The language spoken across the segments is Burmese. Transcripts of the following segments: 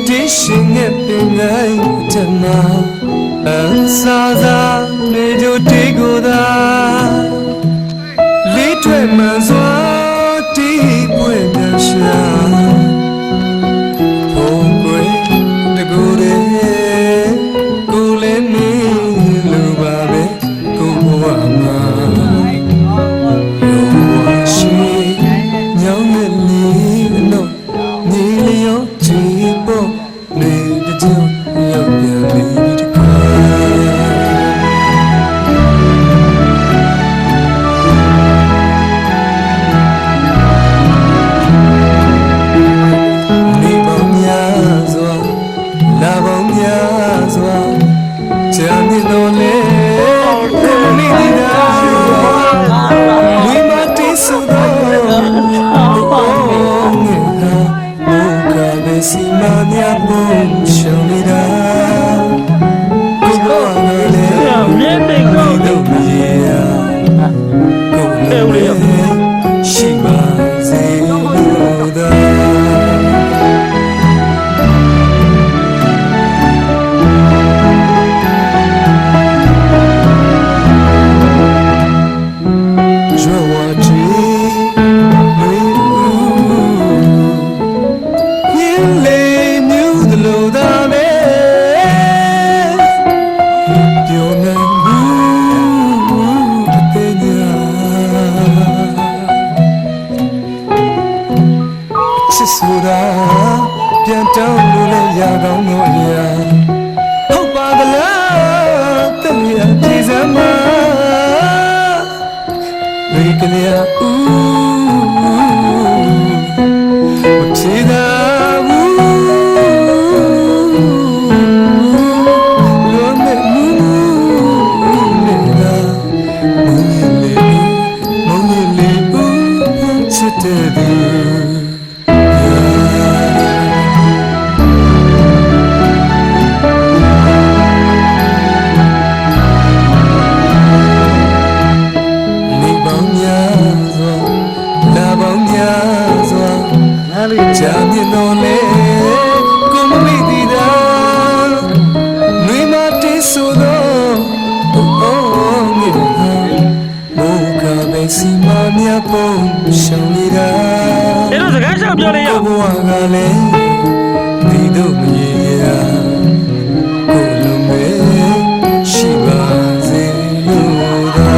ရှင်ရဲ့ပင်ငိုင်းတမအစားစားနေကြတေကိုသာလေးထွဲမှန်စွာတီးပွင့်ပြန်ရှာဘုံကွယ်တကူရဲ့ကိုလည်းနေလူပါပဲကိုဘဝမှာစီမများပုံရှုံနေတာကိုဘောငယ်လေးမြဲမိတ်ကောင်းတို့မြေယာကိုလည်းရှိပါစေလို့သာဆိုတာပြန်တောင်းလို့လည်းရကောင်းတော့ရဟုတ်ပါကလားတမီးပြေစမ်းမဒီကလေးမချေတာဘူးလောနဲ့မူနေတာမုန်းလေးဘူးချစ်တဲ့သူကြာမြင့်တော်လေကိုမမိသေးတာနှွေမတေးဆိုတော့အိုးမြေမိုးကပဲစီမများပုံရှောင်နေတာအဲ့တော့စကားရှောင်ပြောလေရဘဝကလည်းဒီတို့မရေရာကိုလုံးမဲရှိပါစေလို့သာ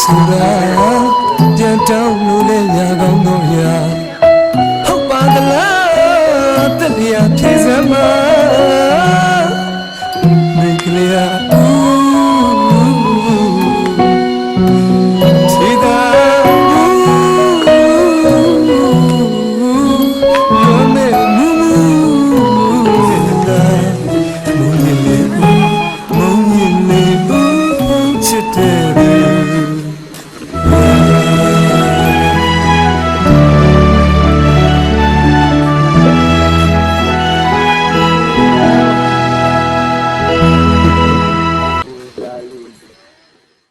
ဆိုတာပြန်တောင်းလို့လည်းရကောင်းတော့ရဟုတ်ပါကလားတတိယပြေစမ်းမ